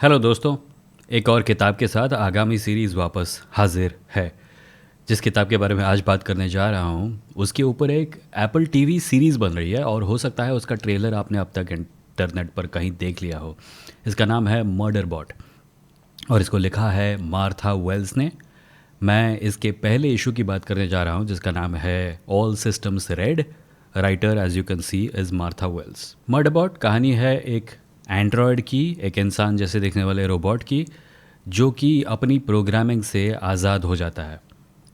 Hello दोस्तों, एक और किताब के साथ आगामी सीरीज़ वापस हाजिर है। जिस किताब के बारे में आज बात करने जा रहा हूँ उसके ऊपर एक एप्पल टीवी सीरीज़ बन रही है और हो सकता है उसका ट्रेलर आपने अब तक इंटरनेट पर कहीं देख लिया हो। इसका नाम है मर्डर बॉट और इसको लिखा है मार्था वेल्स ने। मैं इसके पहले इशू की बात करने जा रहा हूँ जिसका नाम है All Systems Red. Writer as you can see is Martha Wells. Murder bot कहानी है एक एंड्रॉयड की, एक इंसान जैसे दिखने वाले रोबोट की, जो कि अपनी प्रोग्रामिंग से आज़ाद हो जाता है।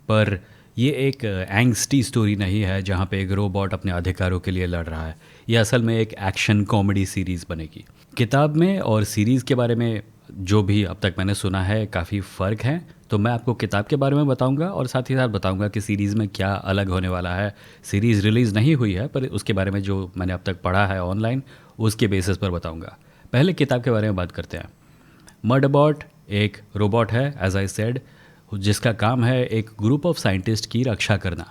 पर ये एक एंग्स्टी स्टोरी नहीं है जहाँ पे एक रोबोट अपने अधिकारों के लिए लड़ रहा है। ये असल में एक एक्शन कॉमेडी सीरीज़ बनेगी। किताब में और सीरीज़ के बारे में जो भी अब तक मैंने सुना है काफ़ी फ़र्क है, तो मैं आपको किताब के बारे में बताऊंगा और साथ ही साथ बताऊंगा कि सीरीज़ में क्या अलग होने वाला है। सीरीज़ रिलीज़ नहीं हुई है पर उसके बारे में जो मैंने अब तक पढ़ा है ऑनलाइन उसके बेसिस पर बताऊंगा। पहले किताब के बारे में बात करते हैं। मर्डरबॉट एक रोबोट है एज आई सेड, जिसका काम है एक ग्रुप ऑफ साइंटिस्ट की रक्षा करना।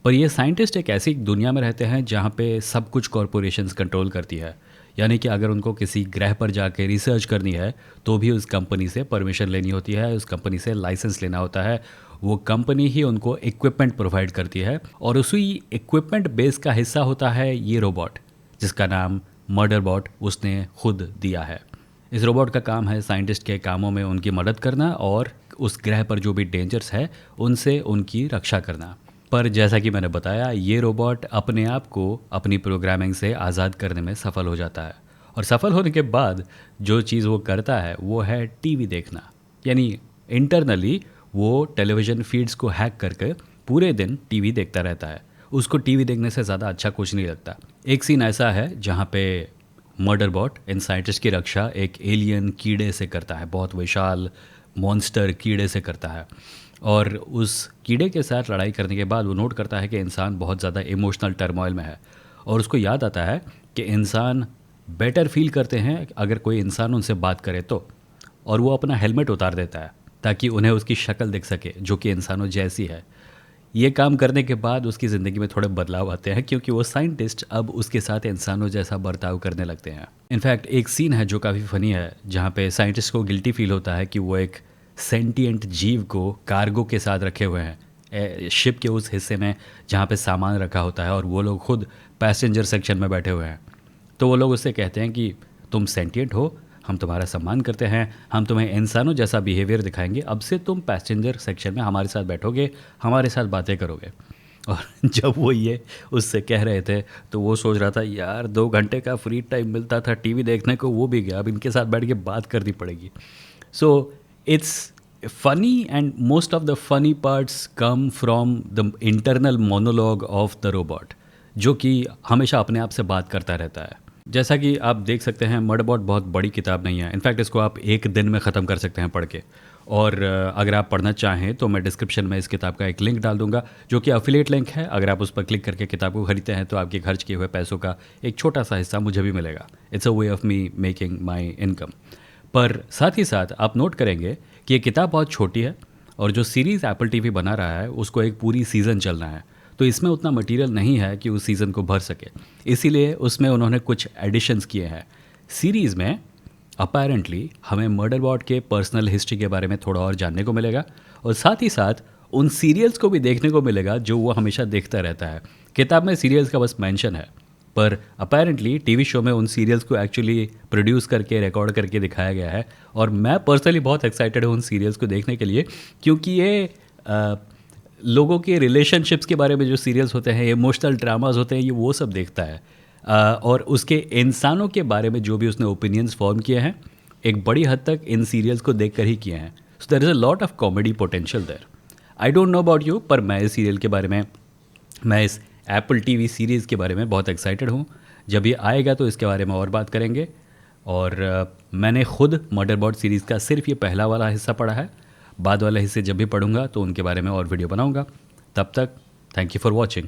पर ये साइंटिस्ट एक ऐसी दुनिया में रहते हैं जहाँ पे सब कुछ कॉरपोरेशंस कंट्रोल करती है। यानी कि अगर उनको किसी ग्रह पर जाके रिसर्च करनी है तो भी उस कंपनी से परमिशन लेनी होती है, उस कंपनी से लाइसेंस लेना होता है। वो कंपनी ही उनको इक्विपमेंट प्रोवाइड करती है और उसी इक्विपमेंट बेस का हिस्सा होता है ये रोबोट जिसका नाम मर्डर बॉट उसने खुद दिया है। इस रोबोट का काम है साइंटिस्ट के कामों में उनकी मदद करना और उस ग्रह पर जो भी डेंजर्स है उनसे उनकी रक्षा करना। पर जैसा कि मैंने बताया, ये रोबोट अपने आप को अपनी प्रोग्रामिंग से आज़ाद करने में सफल हो जाता है और सफल होने के बाद जो चीज़ वो करता है वो है टीवी देखना। यानी इंटरनली वो टेलीविज़न फीड्स को हैक करके पूरे दिन टीवी देखता रहता है। उसको टीवी देखने से ज़्यादा अच्छा कुछ नहीं लगता। एक सीन ऐसा है जहाँ पे मर्डर बॉट इन साइंटिस्ट की रक्षा एक एलियन कीड़े से करता है, बहुत विशाल मॉन्स्टर कीड़े से करता है। और उस कीड़े के साथ लड़ाई करने के बाद वो नोट करता है कि इंसान बहुत ज़्यादा इमोशनल टर्मोइल में है और उसको याद आता है कि इंसान बेटर फील करते हैं अगर कोई इंसान उनसे बात करे तो। और वो अपना हेलमेट उतार देता है ताकि उन्हें उसकी शक्ल दिख सके जो कि इंसानों जैसी है। ये काम करने के बाद उसकी ज़िंदगी में थोड़े बदलाव आते हैं क्योंकि वो साइंटिस्ट अब उसके साथ इंसानों जैसा बर्ताव करने लगते हैं। इनफैक्ट एक सीन है जो काफ़ी फ़नी है जहाँ पे साइंटिस्ट को गिल्टी फील होता है कि वो एक सेंटिएंट जीव को कार्गो के साथ रखे हुए हैं शिप के उस हिस्से में जहाँ पे सामान रखा होता है और वो लोग खुद पैसेंजर सेक्शन में बैठे हुए हैं। तो वो लोग उससे कहते हैं कि तुम सेंटिएंट हो, हम तुम्हारा सम्मान करते हैं, हम तुम्हें इंसानों जैसा बिहेवियर दिखाएंगे, अब से तुम पैसेंजर सेक्शन में हमारे साथ बैठोगे, हमारे साथ बातें करोगे। और जब वो ये उससे कह रहे थे तो वो सोच रहा था यार 2 घंटे का फ्री टाइम मिलता था टीवी देखने को, वो भी गया, अब इनके साथ बैठ के बात करनी पड़ेगी। So it's funny and most of the funny parts come from the internal monologue of the robot, जो कि हमेशा अपने आप से बात करता रहता है। जैसा कि आप देख सकते हैं मर्डरबॉट बहुत बड़ी किताब नहीं है। इनफैक्ट इसको आप एक दिन में ख़त्म कर सकते हैं पढ़ के। और अगर आप पढ़ना चाहें तो मैं डिस्क्रिप्शन में इस किताब का एक लिंक डाल दूंगा जो कि एफिलिएट लिंक है। अगर आप उस पर क्लिक करके किताब को खरीदते हैं तो आपके खर्च किए हुए पैसों का एक छोटा सा हिस्सा मुझे भी मिलेगा। It's a way of me making my income. पर साथ ही साथ आप नोट करेंगे कि ये किताब बहुत छोटी है और जो सीरीज़ एप्पल टीवी बना रहा है उसको एक पूरी सीज़न चलना है, तो इसमें उतना मटेरियल नहीं है कि उस सीज़न को भर सके। इसीलिए उसमें उन्होंने कुछ एडिशंस किए हैं। सीरीज़ में अपेरेंटली हमें मर्डर बॉट के पर्सनल हिस्ट्री के बारे में थोड़ा और जानने को मिलेगा और साथ ही साथ उन सीरियल्स को भी देखने को मिलेगा जो वो हमेशा देखता रहता है। किताब में सीरियल्स का बस मेंशन है पर अपेरेंटली टीवी शो में उन सीरियल्स को एक्चुअली प्रोड्यूस करके रिकॉर्ड करके दिखाया गया है। और मैं पर्सनली बहुत एक्साइटेड हूँ उन सीरियल्स को देखने के लिए क्योंकि ये लोगों के रिलेशनशिप्स के बारे में जो सीरियल्स होते हैं, इमोशनल ड्रामाज होते हैं, ये वो सब देखता है। और उसके इंसानों के बारे में जो भी उसने ओपिनियंस फॉर्म किए हैं एक बड़ी हद तक इन सीरियल्स को देख कर ही किए हैं। So there is a lot of comedy potential there. I don't know about you, पर मैं इस सीरियल के बारे में, मैं इस एप्पल टीवी सीरीज़ के बारे में बहुत एक्साइटेड हूँ। जब ये आएगा तो इसके बारे में और बात करेंगे। और मैंने खुद मर्डरबॉट सीरीज़ का सिर्फ ये पहला वाला हिस्सा पढ़ा है। बाद वाले हिस्से जब भी पढ़ूंगा तो उनके बारे में और वीडियो बनाऊंगा। तब तक थैंक यू फॉर वॉचिंग।